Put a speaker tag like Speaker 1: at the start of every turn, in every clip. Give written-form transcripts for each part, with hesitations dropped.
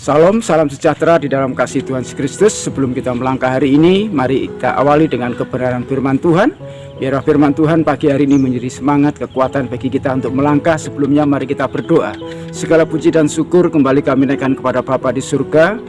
Speaker 1: Salam sejahtera di dalam kasih Tuhan Yesus Kristus. Sebelum kita melangkah hari ini, mari kita awali dengan kebenaran firman Tuhan. Biarlah firman Tuhan pagi hari ini menjadi semangat, kekuatan bagi kita untuk melangkah. Sebelumnya mari kita berdoa. Segala puji dan syukur kembali kami naikkan kepada Bapa di surga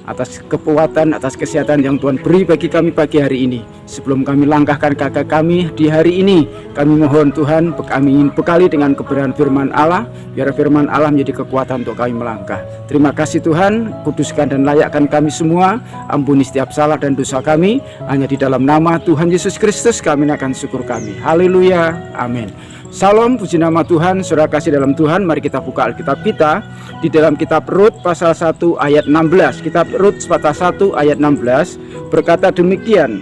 Speaker 1: atas kekuatan, atas kesehatan yang Tuhan beri bagi kami pagi hari ini. Sebelum kami langkahkan kakak kami di hari ini, kami mohon Tuhan, kami ingin bekali dengan kebenaran firman Allah. Biar firman Allah menjadi kekuatan untuk kami melangkah. Terima kasih Tuhan, kuduskan dan layakkan kami semua. Ampuni setiap salah dan dosa kami. Hanya di dalam nama Tuhan Yesus Kristus kami naikkan syukur kami. Haleluya, amin. Salam, puji nama Tuhan. Saudara kasih dalam Tuhan, mari kita buka Alkitab kita di dalam kitab Rut pasal 1 ayat 16. Kitab Rut pasal 1 ayat 16 berkata demikian.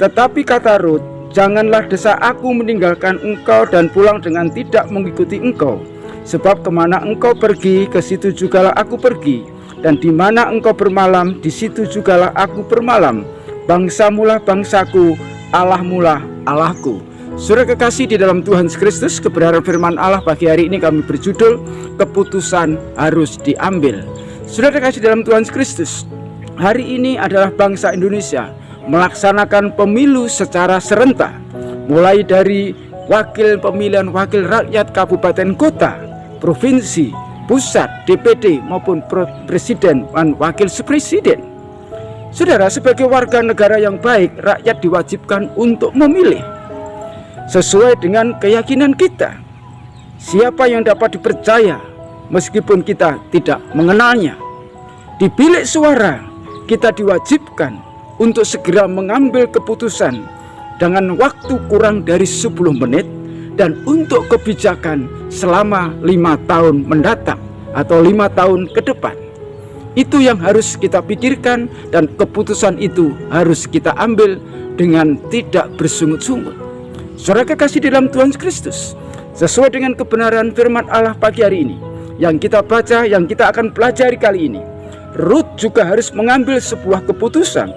Speaker 1: Tetapi kata Rut, janganlah desa aku meninggalkan engkau dan pulang dengan tidak mengikuti engkau. Sebab kemana engkau pergi, ke situ jugalah aku pergi, dan di mana engkau bermalam, di situ jugalah aku bermalam. Bangsamulah bangsaku, Allahmulah Allahku. Saudara kekasih di dalam Tuhan Kristus, kebenaran firman Allah pagi hari ini kami berjudul keputusan harus diambil. Saudara kekasih dalam Tuhan Kristus, hari ini adalah bangsa Indonesia melaksanakan pemilu secara serentak, mulai dari pemilihan wakil rakyat kabupaten kota, provinsi, pusat, DPD maupun presiden dan wakil presiden. Saudara, sebagai warga negara yang baik, rakyat diwajibkan untuk memilih sesuai dengan keyakinan kita. Siapa yang dapat dipercaya meskipun kita tidak mengenalnya. Di bilik suara kita diwajibkan untuk segera mengambil keputusan dengan waktu kurang dari 10 menit dan untuk kebijakan selama 5 tahun mendatang atau 5 tahun ke depan. Itu yang harus kita pikirkan, dan keputusan itu harus kita ambil dengan tidak bersungut-sungut. Saudara kekasih dalam Tuhan Kristus, sesuai dengan kebenaran firman Allah pagi hari ini yang kita baca, yang kita akan pelajari kali ini, Rut juga harus mengambil sebuah keputusan.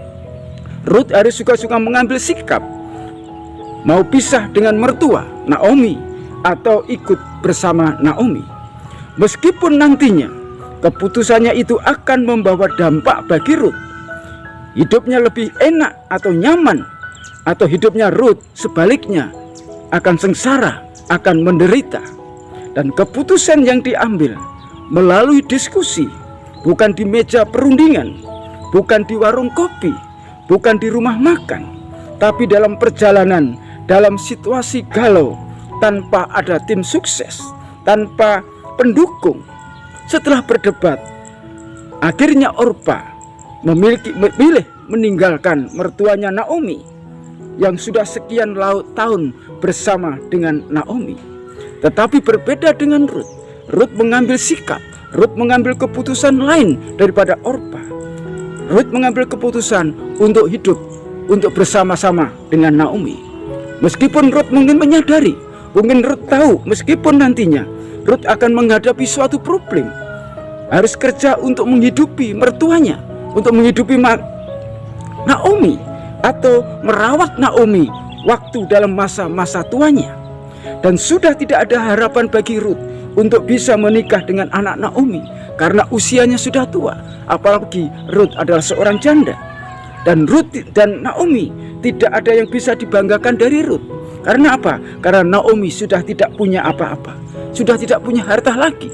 Speaker 1: Rut harus juga mengambil sikap, mau pisah dengan mertua Naomi atau ikut bersama Naomi. Meskipun nantinya keputusannya itu akan membawa dampak bagi Rut, hidupnya lebih enak atau nyaman, atau hidupnya Rut sebaliknya akan sengsara, akan menderita. Dan keputusan yang diambil melalui diskusi, bukan di meja perundingan, bukan di warung kopi, bukan di rumah makan, tapi dalam perjalanan, dalam situasi galau, tanpa ada tim sukses, tanpa pendukung. Setelah berdebat, akhirnya Orpa memilih meninggalkan mertuanya Naomi yang sudah sekian tahun bersama dengan Naomi. Tetapi berbeda dengan Rut. Rut mengambil sikap, Rut mengambil keputusan lain daripada Orpa. Rut mengambil keputusan untuk hidup, untuk bersama-sama dengan Naomi. Meskipun Rut mungkin menyadari, mungkin Rut tahu, meskipun nantinya Rut akan menghadapi suatu problem, harus kerja untuk menghidupi mertuanya, untuk menghidupi Naomi, atau merawat Naomi waktu dalam masa-masa tuanya. Dan sudah tidak ada harapan bagi Rut untuk bisa menikah dengan anak Naomi karena usianya sudah tua. Apalagi Rut adalah seorang janda. Dan Rut dan Naomi tidak ada yang bisa dibanggakan dari Rut. Karena apa? Karena Naomi sudah tidak punya apa-apa, sudah tidak punya harta lagi.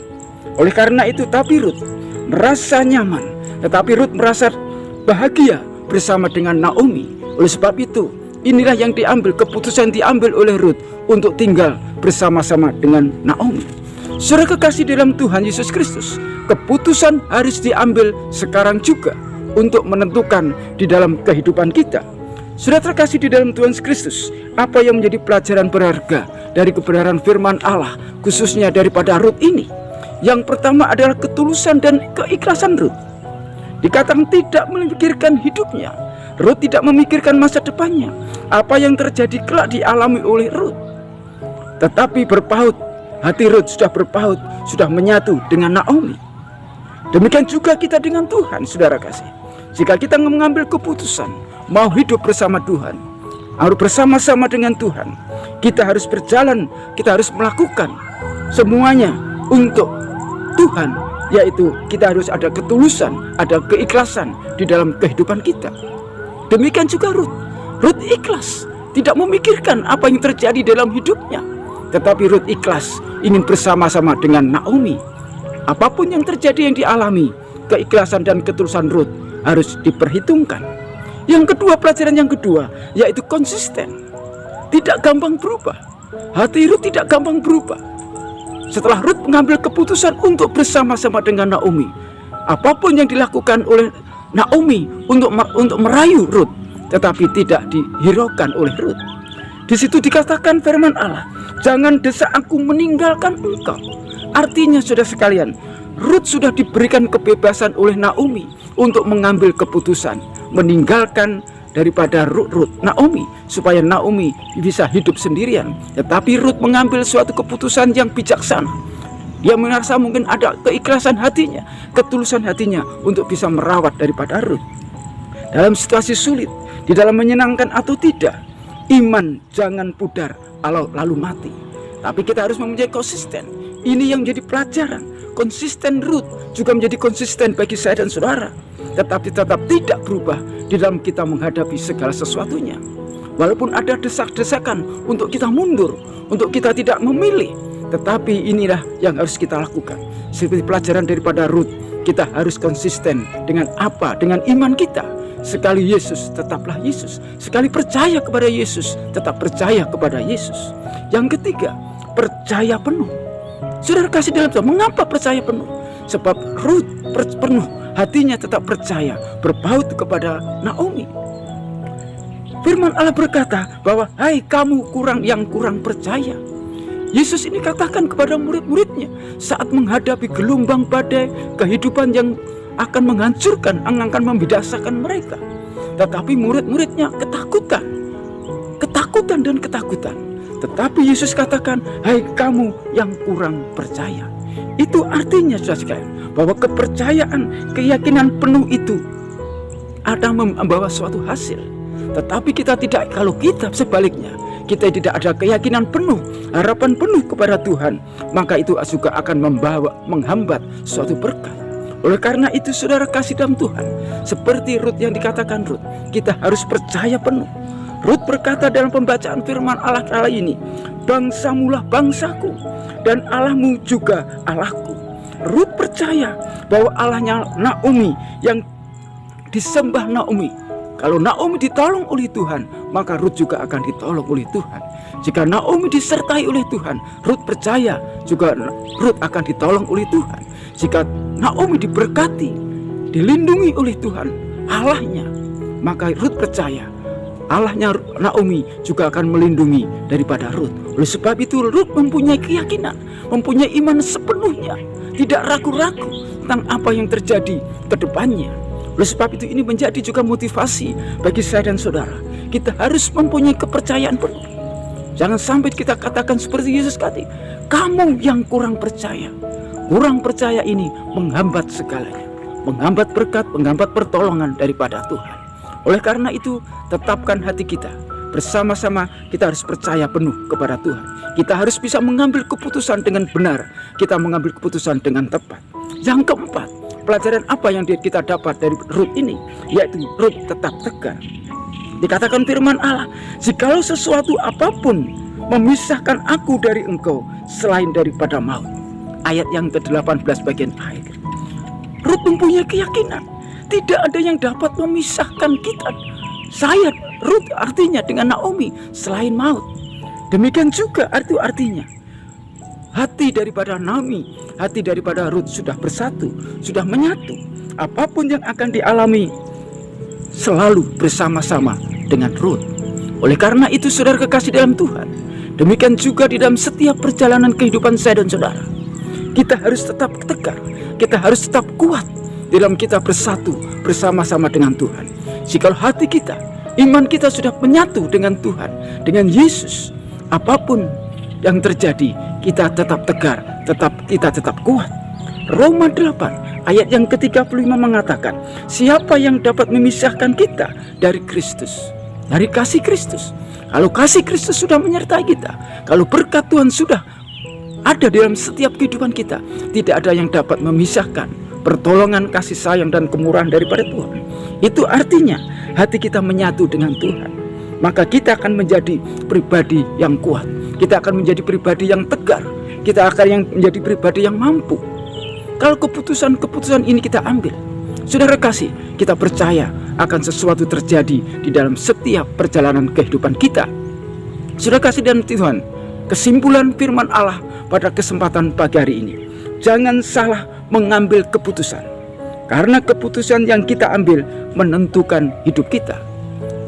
Speaker 1: Oleh karena itu, tapi Rut merasa nyaman, tetapi Rut merasa bahagia bersama dengan Naomi. Oleh sebab itu, inilah yang diambil, keputusan diambil oleh Rut untuk tinggal bersama-sama dengan Naomi. Saudara kekasih dalam Tuhan Yesus Kristus, keputusan harus diambil sekarang juga untuk menentukan di dalam kehidupan kita. Saudara terkasih di dalam Tuhan Yesus Kristus, apa yang menjadi pelajaran berharga dari kebenaran firman Allah, khususnya daripada Rut ini? Yang pertama adalah ketulusan dan keikhlasan Rut. Dikatakan tidak memikirkan hidupnya, Rut tidak memikirkan masa depannya, apa yang terjadi kelak dialami oleh Rut. Tetapi berpaut, hati Rut sudah berpaut, sudah menyatu dengan Naomi. Demikian juga kita dengan Tuhan, saudara kasih. Jika kita mengambil keputusan mau hidup bersama Tuhan, harus bersama-sama dengan Tuhan, kita harus berjalan, kita harus melakukan semuanya untuk Tuhan, yaitu kita harus ada ketulusan, ada keikhlasan di dalam kehidupan kita. Demikian juga Rut. Rut ikhlas, tidak memikirkan apa yang terjadi dalam hidupnya, tetapi Rut ikhlas ingin bersama-sama dengan Naomi. Apapun yang terjadi, yang dialami, keikhlasan dan ketulusan Rut harus diperhitungkan. Yang kedua, pelajaran yang kedua, yaitu konsisten. Tidak gampang berubah. Hati Rut tidak gampang berubah. Setelah Rut mengambil keputusan untuk bersama-sama dengan Naomi, apapun yang dilakukan oleh Naomi untuk merayu Rut, tetapi tidak dihiraukan oleh Rut. Di situ dikatakan firman Allah, jangan desak aku meninggalkan engkau. Artinya saudara sekalian, Rut sudah diberikan kebebasan oleh Naomi untuk mengambil keputusan meninggalkan daripada Rut Naomi, supaya Naomi bisa hidup sendirian. Tetapi Rut mengambil suatu keputusan yang bijaksana. Dia merasa mungkin ada keikhlasan hatinya, ketulusan hatinya untuk bisa merawat daripada Rut. Dalam situasi sulit, di dalam menyenangkan atau tidak, iman jangan pudar lalu mati. Tapi kita harus mempunyai konsisten. Ini yang menjadi pelajaran. Konsisten Rut juga menjadi konsisten bagi saya dan saudara. Tetapi tetap tidak berubah di dalam kita menghadapi segala sesuatunya. Walaupun ada desak-desakan untuk kita mundur, untuk kita tidak memilih, tetapi inilah yang harus kita lakukan. Seperti pelajaran daripada Rut, kita harus konsisten dengan apa? Dengan iman kita. Sekali Yesus, tetaplah Yesus. Sekali percaya kepada Yesus, tetap percaya kepada Yesus. Yang ketiga, percaya penuh. Saudara kasih dalam Tuhan, mengapa percaya penuh? Sebab Rut penuh, hatinya tetap percaya, berbaut kepada Naomi. Firman Allah berkata bahwa, hai kamu yang kurang percaya. Yesus ini katakan kepada murid-muridnya saat menghadapi gelombang badai kehidupan yang akan menghancurkan, akan membinasakan mereka. Tetapi murid-muridnya ketakutan dan ketakutan. Tetapi Yesus katakan, hai kamu yang kurang percaya. Itu artinya saudara sekalian, bahwa kepercayaan, keyakinan penuh itu ada membawa suatu hasil. Tetapi kita tidak, kalau kita sebaliknya, kita tidak ada keyakinan penuh, harapan penuh kepada Tuhan, maka itu juga akan menghambat suatu berkat. Oleh karena itu saudara kasih dalam Tuhan, seperti Rut yang dikatakan Rut, kita harus percaya penuh. Rut berkata dalam pembacaan firman Allah kali ini, bangsamulah bangsaku dan Allahmu juga Allahku. Rut percaya bahwa Allahnya Naomi yang disembah Naomi. Kalau Naomi ditolong oleh Tuhan, maka Rut juga akan ditolong oleh Tuhan. Jika Naomi disertai oleh Tuhan, Rut percaya juga Rut akan ditolong oleh Tuhan. Jika Naomi diberkati, dilindungi oleh Tuhan, Allahnya, maka Rut percaya Allahnya Naomi juga akan melindungi daripada Rut. Oleh sebab itu Rut mempunyai keyakinan, mempunyai iman sepenuhnya, tidak ragu-ragu tentang apa yang terjadi ke depannya. Oleh sebab itu ini menjadi juga motivasi bagi saya dan saudara. Kita harus mempunyai kepercayaan penuh. Jangan sampai kita katakan seperti Yesus tadi, kamu yang kurang percaya. Kurang percaya ini menghambat segalanya, menghambat berkat, menghambat pertolongan daripada Tuhan. Oleh karena itu, tetapkan hati kita. Bersama-sama kita harus percaya penuh kepada Tuhan. Kita harus bisa mengambil keputusan dengan benar. Kita mengambil keputusan dengan tepat. Yang keempat, pelajaran apa yang kita dapat dari Rut ini? Yaitu Rut tetap tegar. Dikatakan firman Allah, jikalau sesuatu apapun memisahkan aku dari engkau selain daripada maut. Ayat yang ke-18 bagian akhir. Rut mempunyai keyakinan, tidak ada yang dapat memisahkan kita. Saya, Rut artinya dengan Naomi selain maut. Demikian juga artinya hati daripada Naomi, hati daripada Rut sudah bersatu, sudah menyatu. Apapun yang akan dialami selalu bersama-sama dengan Rut. Oleh karena itu saudara kekasih dalam Tuhan, demikian juga di dalam setiap perjalanan kehidupan saya dan saudara, kita harus tetap tegar, kita harus tetap kuat dalam kita bersatu bersama-sama dengan Tuhan. Jika hati kita, iman kita sudah menyatu dengan Tuhan, dengan Yesus, apapun yang terjadi, kita tetap tegar, kita tetap kuat. Roma 8 ayat yang ke-35 mengatakan, siapa yang dapat memisahkan kita dari Kristus, dari kasih Kristus? Kalau kasih Kristus sudah menyertai kita, kalau berkat Tuhan sudah ada di dalam setiap kehidupan kita. Tidak ada yang dapat memisahkan pertolongan, kasih sayang, dan kemurahan daripada Tuhan. Itu artinya hati kita menyatu dengan Tuhan. Maka kita akan menjadi pribadi yang kuat. Kita akan menjadi pribadi yang tegar. Kita akan menjadi pribadi yang mampu. Kalau keputusan-keputusan ini kita ambil, saudara kasih, kita percaya akan sesuatu terjadi di dalam setiap perjalanan kehidupan kita. Saudara kasih dan Tuhan, kesimpulan firman Allah pada kesempatan pagi hari ini, jangan salah mengambil keputusan, karena keputusan yang kita ambil menentukan hidup kita.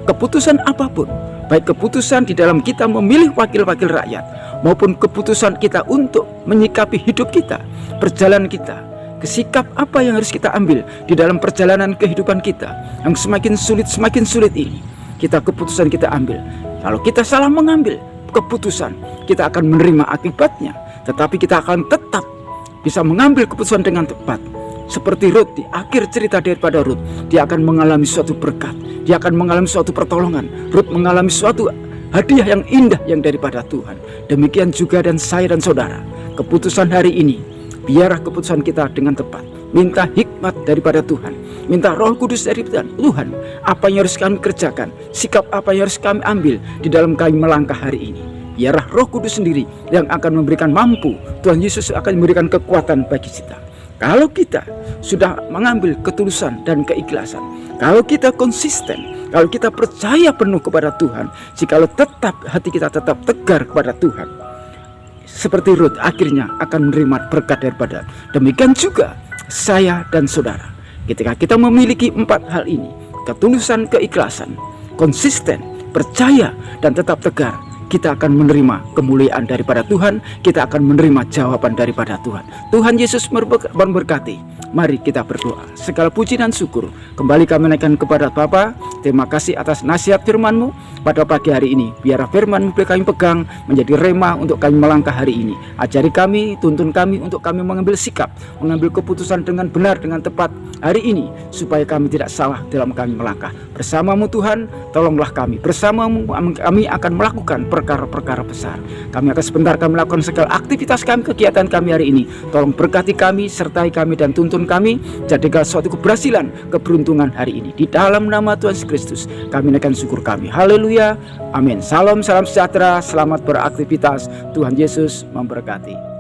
Speaker 1: Keputusan apapun, baik keputusan di dalam kita memilih wakil-wakil rakyat, maupun keputusan kita untuk menyikapi hidup kita, perjalanan kita, sikap apa yang harus kita ambil di dalam perjalanan kehidupan kita yang semakin sulit ini, keputusan kita ambil. Kalau kita salah mengambil keputusan, kita akan menerima akibatnya. Tetapi kita akan tetap bisa mengambil keputusan dengan tepat. Seperti Rut, di akhir cerita daripada Rut, dia akan mengalami suatu berkat, dia akan mengalami suatu pertolongan. Rut mengalami suatu hadiah yang indah yang daripada Tuhan. Demikian juga dan saya dan saudara, keputusan hari ini, biarlah keputusan kita dengan tepat. Minta hikmat daripada Tuhan, minta Roh Kudus dari Tuhan. Apa yang harus kami kerjakan, sikap apa yang harus kami ambil di dalam kami melangkah hari ini. Biarlah Roh Kudus sendiri yang akan memberikan mampu. Tuhan Yesus akan memberikan kekuatan bagi kita. Kalau kita sudah mengambil ketulusan dan keikhlasan, kalau kita konsisten, kalau kita percaya penuh kepada Tuhan, jikalau tetap hati kita tetap tegar kepada Tuhan, seperti Rut akhirnya akan menerima berkat daripada. Demikian juga saya dan saudara, ketika kita memiliki 4 hal ini, ketulusan, keikhlasan, konsisten, percaya, dan tetap tegar, kita akan menerima kemuliaan daripada Tuhan. Kita akan menerima jawaban daripada Tuhan. Tuhan Yesus memberkati. Mari kita berdoa. Segala puji dan syukur kembali kami naikkan kepada Bapa. Terima kasih atas nasihat firman-Mu pada pagi hari ini. Biar firman-Mu boleh kami pegang menjadi rema untuk kami melangkah hari ini. Ajari kami, tuntun kami untuk kami mengambil sikap, mengambil keputusan dengan benar, dengan tepat hari ini, supaya kami tidak salah dalam kami melangkah. Bersama-Mu Tuhan, tolonglah kami. Bersama-Mu kami akan melakukan perkara-perkara besar. Kami akan sebentar kami melakukan segala aktivitas kami, kegiatan kami hari ini. Tolong berkati kami, sertai kami, dan tuntun kami. Jadikan suatu keberhasilan, keberuntungan hari ini. Di dalam nama Tuhan Yesus Kristus, kami naikkan syukur kami. Haleluya, amin. Salam sejahtera, selamat beraktivitas. Tuhan Yesus memberkati.